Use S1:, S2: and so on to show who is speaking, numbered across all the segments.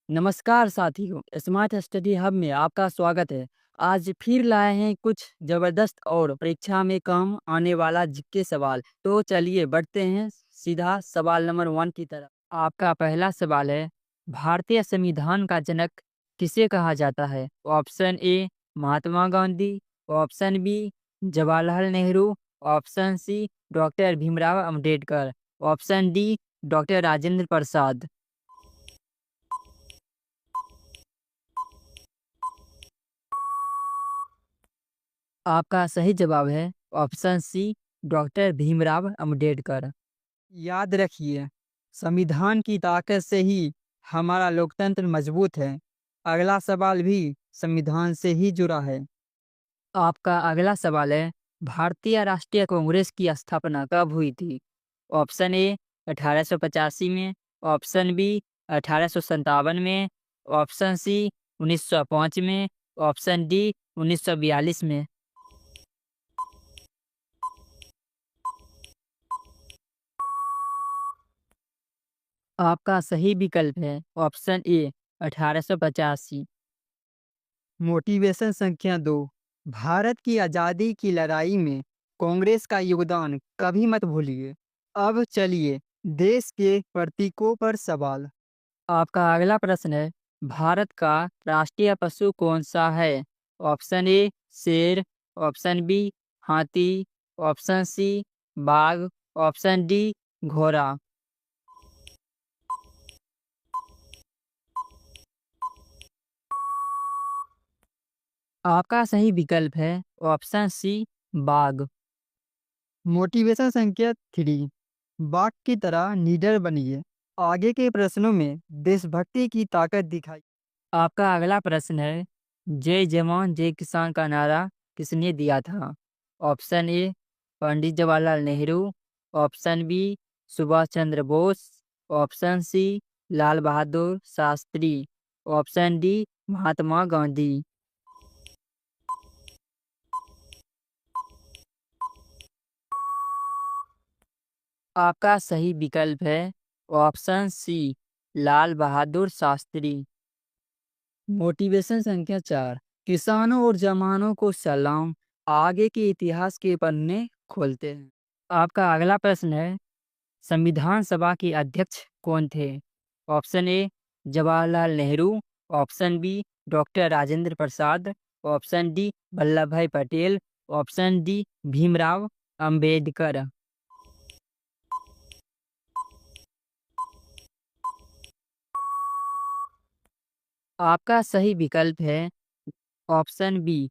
S1: नमस्कार साथियों, smart study hub में आपका स्वागत है। आज फिर लाए हैं कुछ जबरदस्त और परीक्षा में काम आने वाला जीके सवाल। तो चलिए बढ़ते हैं सीधा सवाल नंबर 1 की तरफ। आपका पहला सवाल है, भारतीय संविधान का जनक किसे कहा जाता है? Option A Mahatma Gandhi, option B Jawaharlal Nehru, option C doctor Bhimrao Ambedkar, option D doctor Rajendra Prasad. आपका सही जवाब है option C doctor Bhimrao Ambedkar. याद रखिए, संविधान की ताकत से ही हमारा लोकतंत्र मजबूत है। अगला सवाल भी संविधान से ही जुड़ा है। आपका अगला सवाल है, भारतीय राष्ट्रीय कांग्रेस की स्थापना कब हुई थी? ऑप्शन ए 1885 में, ऑप्शन बी 1857 में, ऑप्शन सी 1905 में, ऑप्शन डी 1942 में। आपका सही विकल्प है ऑप्शन ए 1885। मोटिवेशन संख्या 2, भारत की आज़ादी की लड़ाई में कांग्रेस का योगदान कभी मत भूलिए। अब चलिए देश के प्रतीकों पर सवाल। आपका अगला प्रश्न है, भारत का राष्ट्रीय पशु कौन सा है? ऑप्शन ए शेर, ऑप्शन बी हाथी, ऑप्शन सी बाघ, ऑप्शन डी घोड़ा। आपका सही विकल्प है ऑप्शन सी बाघ। मोटिवेशन संख्या 3, बाघ की तरह निडर बनिए। आगे के प्रश्नों में देशभक्ति की ताकत दिखाई। आपका अगला प्रश्न है, जय जवान जय किसान का नारा किसने दिया था? Option A Pandit Jawaharlal Nehru, option B Subhash Chandra Bose, option C Lal Bahadur Shastri, option D Mahatma Gandhi. आपका सही विकल्प है option C Lal Bahadur Shastri. Motivation संख्या 4, किसानों और जवानों को सलाम, आगे के इतिहास के पन्ने खोलते हैं। आपका अगला प्रश्न है, संविधान सभा के अध्यक्ष कौन थे? Option A Jawaharlal Nehru, option B doctor Rajendra Prasad, option D Vallabhbhai Patel, option D Bhimrao Ambedkar. आपका सही विकल्प है option B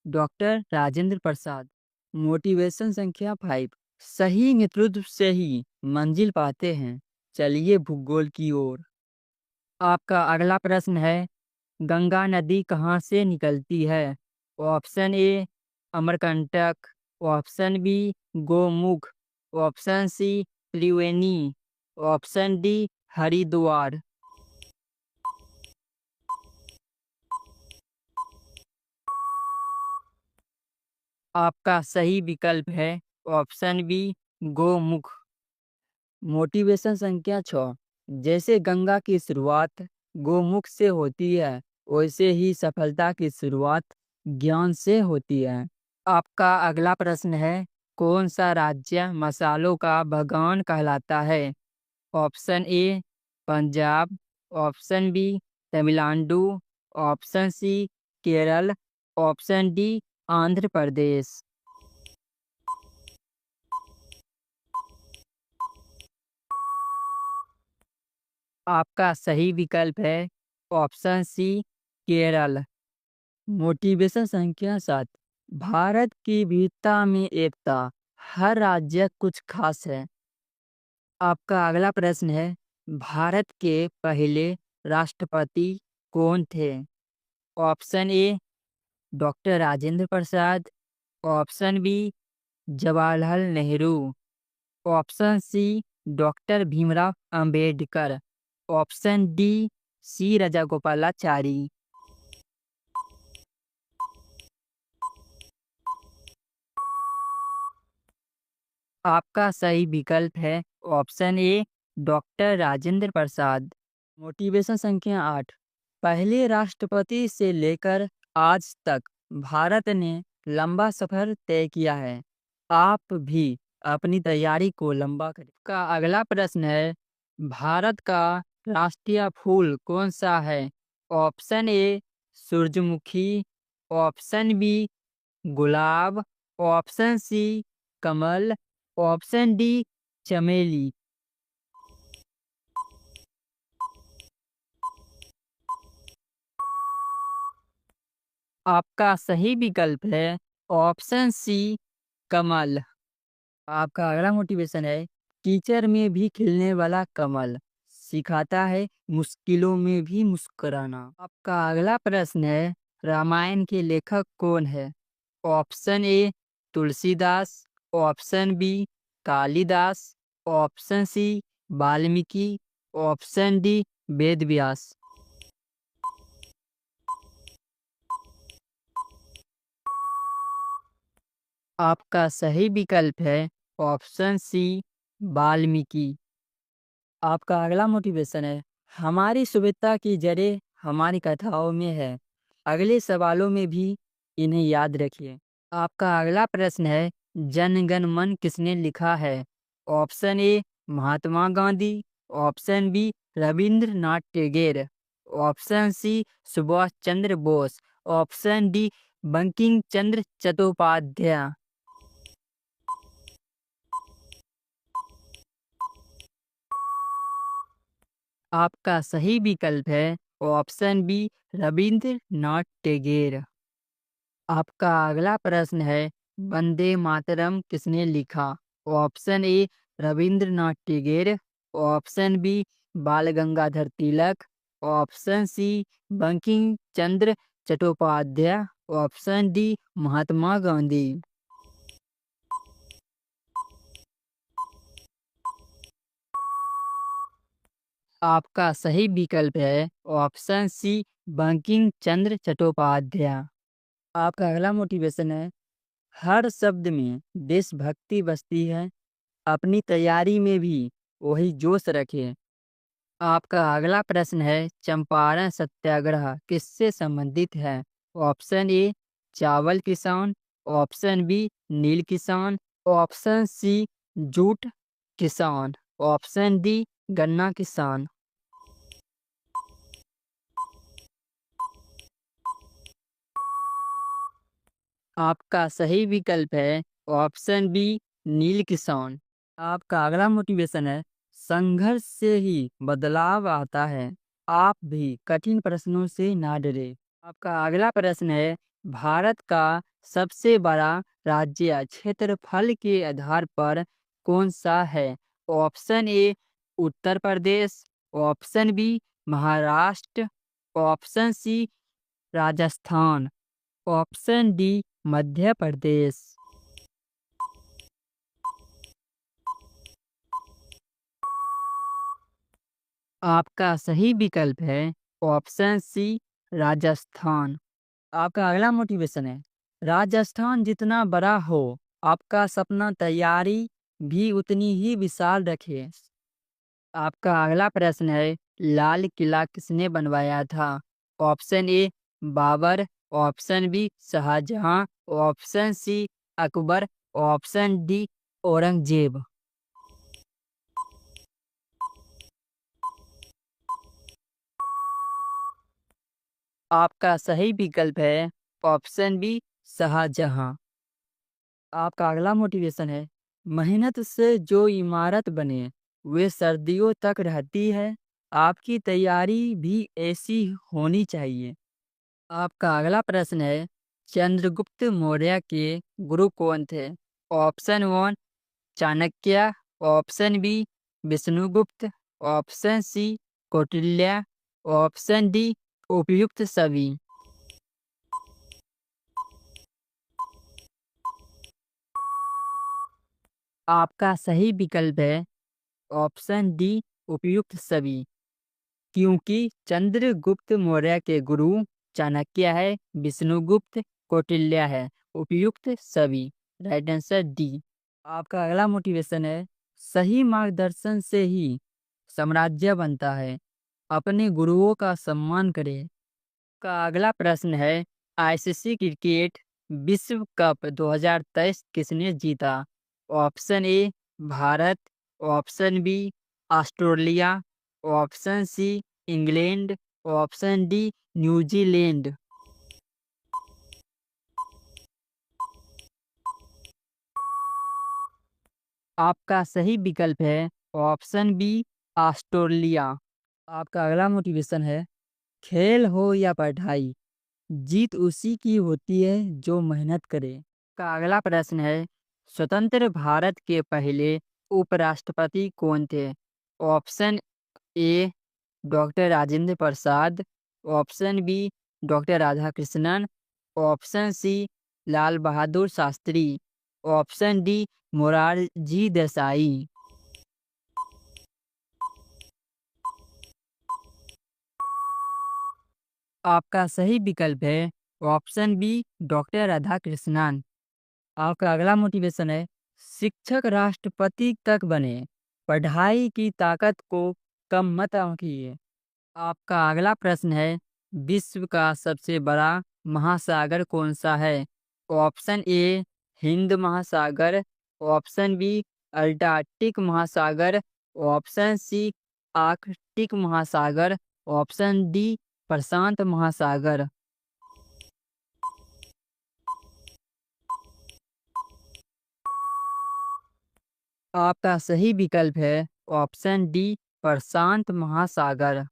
S1: doctor Rajendra Prasad. Motivation संख्या 5, सही नेतृत्व से ही मंजिल पाते हैं। चलिए भूगोल की ओर। आपका अगला प्रश्न है, गंगा नदी कहाँ से निकलती है? Option A Amarkantak, option B Gomukh, option C Triveni, option D Haridwar. आपका सही विकल्प है ऑप्शन बी गोमुख। मोटिवेशन संख्या 6, जैसे गंगा की शुरुआत गोमुख से होती है, वैसे ही सफलता की शुरुआत ज्ञान से होती है। आपका अगला प्रश्न है, कौन सा राज्य मसालों का बागान कहलाता है? Option A Punjab, option B Tamil Nadu, option C Kerala, option D Andhra Pradesh. आपका सही विकल्प है ऑप्शन सी केरल। मोटिवेशन संख्या 7, भारत की विविधता में एकता, हर राज्य कुछ खास है। आपका अगला प्रश्न है, भारत के पहले राष्ट्रपति कौन थे? Option A doctor Rajendra Prasad, option B Jawaharlal Nehru, option C doctor Bhimrao Ambedkar, option D C Rajagopalachari. आपका सही विकल्प है option A doctor Rajendra Prasad. Motivation संख्या 8। पहले राष्ट्रपति से लेकर आज तक भारत ने लंबा सफर तय किया है। आप भी अपनी तैयारी को लंबा करें। का अगला प्रश्न है, भारत का राष्ट्रीय फूल कौन सा है? ऑप्शन ए सूरजमुखी, ऑप्शन बी गुलाब, ऑप्शन सी कमल, ऑप्शन डी चमेली। आपका सही विकल्प है ऑप्शन सी कमल। आपका अगला मोटिवेशन है, कीचड़ में भी खिलने वाला कमल सिखाता है मुश्किलों में भी मुस्कुराना। आपका अगला प्रश्न है, रामायण के लेखक कौन है? Option A Tulsidas, option B Kalidas, option C Valmiki, option D Ved Vyas. आपका सही विकल्प है ऑप्शन सी वाल्मीकि। आपका अगला मोटिवेशन है, हमारी सुविधा की जड़ें हमारी कथाओं में है। अगले सवालों में भी इन्हें याद रखिए। आपका अगला प्रश्न है, जन गण मन किसने लिखा है? Option A Mahatma Gandhi, option B Rabindranath Tagore, option C Subhash Chandra Bose, option D Bankim Chandra Chattopadhyay. आपका सही विकल्प है ऑप्शन बी रविंद्रनाथ टैगोर। आपका अगला प्रश्न है, वंदे मातरम किसने लिखा? Option A Rabindranath Tagore, option B Bal Gangadhar Tilak, option C Bankim Chandra Chattopadhyay, option D Mahatma Gandhi. आपका सही विकल्प है ऑप्शन सी बंकिम चंद्र चट्टोपाध्याय। आपका अगला मोटिवेशन है, हर शब्द में देशभक्ति बसती है, अपनी तैयारी में भी वही जोश रखें। आपका अगला प्रश्न है, चंपारण सत्याग्रह किससे संबंधित है? ऑप्शन ए चावल किसान, ऑप्शन बी नील किसान, ऑप्शन सी जूट किसान, ऑप्शन डी गन्ना किसान। आपका सही विकल्प है ऑप्शन बी नील किसान। आपका अगला मोटिवेशन है, संघर्ष से ही बदलाव आता है, आप भी कठिन प्रश्नों से ना डरे। आपका अगला प्रश्न है, भारत का सबसे बड़ा राज्य क्षेत्रफल के आधार पर कौन सा है? Option A Uttar Pradesh, option B Maharashtra, option C Rajasthan, option D Madhya Pradesh. आपका सही विकल्प है ऑप्शन सी राजस्थान। आपका अगला मोटिवेशन है, राजस्थान जितना बड़ा हो आपका सपना तैयारी भी उतनी ही विशाल रखे। आपका अगला प्रश्न है, लाल किला किसने बनवाया था? Option A Babur, option B Shahjahan, option C Akbar, option D Aurangzeb. आपका सही विकल्प है ऑप्शन बी शाहजहां। आपका अगला मोटिवेशन है, मेहनत से जो इमारत बने वे सर्दियों तक रहती है, आपकी तैयारी भी ऐसी होनी चाहिए। आपका अगला प्रश्न है, चंद्रगुप्त मौर्य के गुरु कौन थे? Option one Chanakya, option B Vishnugupta, option C Kautilya, option D उपयुक्त सभी। आपका सही विकल्प है ऑप्शन डी उपयुक्त सभी, क्योंकि चंद्रगुप्त मौर्य के गुरु चाणक्य है, विष्णुगुप्त कौटिल्य है, उपयुक्त सभी। Right answer D. आपका अगला मोटिवेशन है, सही मार्गदर्शन से ही साम्राज्य बनता है, अपने गुरुओं का सम्मान करें। का अगला प्रश्न है, आईसीसी क्रिकेट विश्व कप 2023 किसने जीता? Option A Bharat, option B Australia, option C England, option D New Zealand. आपका सही विकल्प है ऑप्शन बी ऑस्ट्रेलिया। आपका अगला मोटिवेशन है, खेल हो या पढ़ाई, जीत उसी की होती है जो मेहनत करे। का अगला प्रश्न है, स्वतंत्र भारत के पहले उपराष्ट्रपति कौन थे? Option A doctor Rajendra Prasad, option B doctor Radhakrishnan, option C Lal Bahadur Shastri, option D Morarji Desai. आपका सही विकल्प है ऑप्शन बी डॉक्टर राधाकृष्णन। आपका अगला मोटिवेशन है, शिक्षक राष्ट्रपति तक बने, पढ़ाई की ताकत को कम मत आंकिए। आपका अगला प्रश्न है, विश्व का सबसे बड़ा महासागर कौन सा है? ऑप्शन ए हिंद महासागर, ऑप्शन बी अल्टार्कटिक महासागर, ऑप्शन सी आर्कटिक महासागर, ऑप्शन डी प्रशांत महासागर। आपका सही विकल्प है ऑप्शन डी प्रशांत महासागर।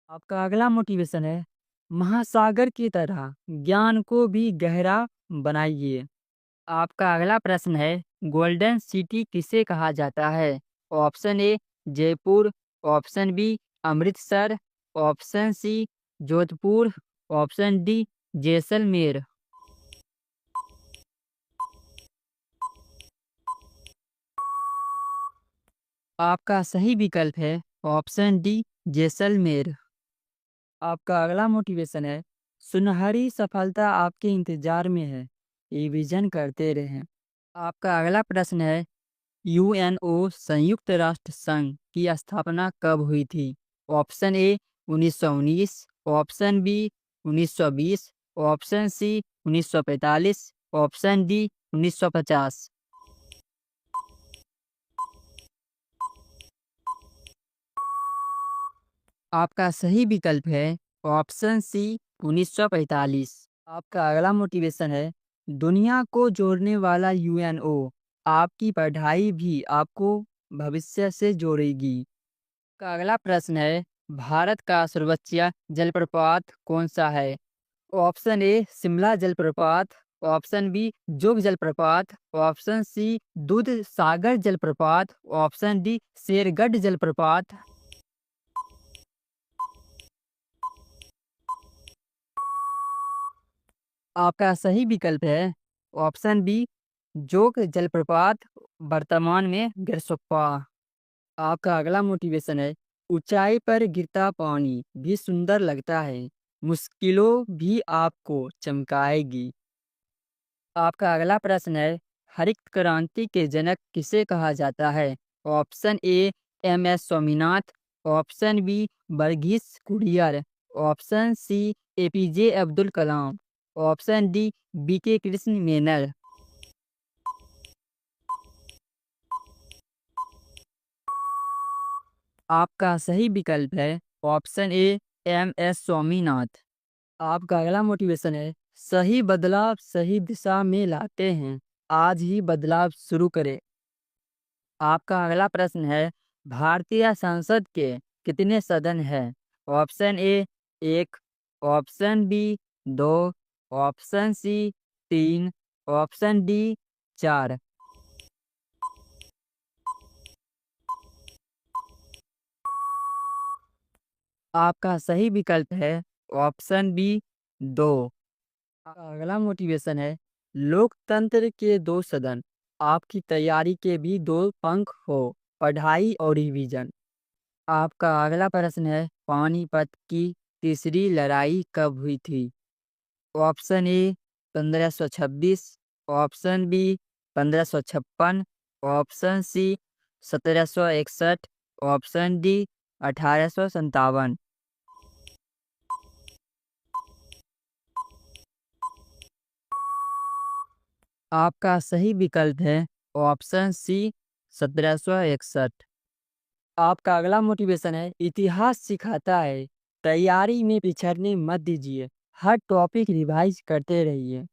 S1: आपका अगला मोटिवेशन है, महासागर की तरह ज्ञान को भी गहरा बनाइए। आपका अगला प्रश्न है, गोल्डन सिटी किसे कहा जाता है? Option A Jaipur, option B Amritsar, option C Jodhpur, option D Jaisalmer. आपका सही विकल्प है ऑप्शन डी जैसलमेर। आपका अगला मोटिवेशन है, सुनहरी सफलता आपके इंतजार में है, रिवीजन करते रहें। आपका अगला प्रश्न है, यूएनओ संयुक्त राष्ट्र संघ की स्थापना कब हुई थी? Option A 1919, option B 1920, option C 1945, option D 1950। आपका सही विकल्प है ऑप्शन सी 1945। आपका अगला मोटिवेशन है, दुनिया को जोड़ने वाला यूएनओ, आपकी पढ़ाई भी आपको भविष्य से जोड़ेगी। का अगला प्रश्न है, भारत का सर्वोच्च जलप्रपात कौन सा है? ऑप्शन ए शिमला जलप्रपात, ऑप्शन बी जोग जलप्रपात, ऑप्शन सी दूध सागर जलप्रपात, ऑप्शन डी शेरगढ़ जलप्रपात। आपका सही विकल्प है ऑप्शन बी जोग जलप्रपात, वर्तमान में गिरसोप्पा। आपका अगला मोटिवेशन है, ऊंचाई पर गिरता पानी भी सुंदर लगता है, मुश्किलों भी आपको चमकाएगी। आपका अगला प्रश्न है, हरित क्रांति के जनक किसे कहा जाता है? Option A M S Swaminath, option B Verghese Kurien, option C APJ Abdul Kalam, option D BK Krishna Menon. आपका सही विकल्प है option A M S Swaminath. आपका अगला मोटिवेशन है, सही बदलाव सही दिशा में लाते हैं, आज ही बदलाव शुरू करें। आपका अगला प्रश्न है, भारतीय संसद के कितने सदन हैं? ऑप्शन ए एक, ऑप्शन बी दो, ऑप्शन सी तीन, ऑप्शन डी चार। आपका सही विकल्प है ऑप्शन बी दो। अगला मोटिवेशन है, लोकतंत्र के दो सदन, आपकी तैयारी के भी दो पंख हो, पढ़ाई और रिवीजन। आपका अगला प्रश्न है, पानीपत की तीसरी लड़ाई कब हुई थी? Option A 1526, option B 1556, option C 1761, option D 1857। आपका सही विकल्प है ऑप्शन सी 1761। आपका अगला मोटिवेशन है इतिहास सिखाता है तैयारी में पिछड़ने मत दीजिए, हर टॉपिक रिवाइज करते रहिए।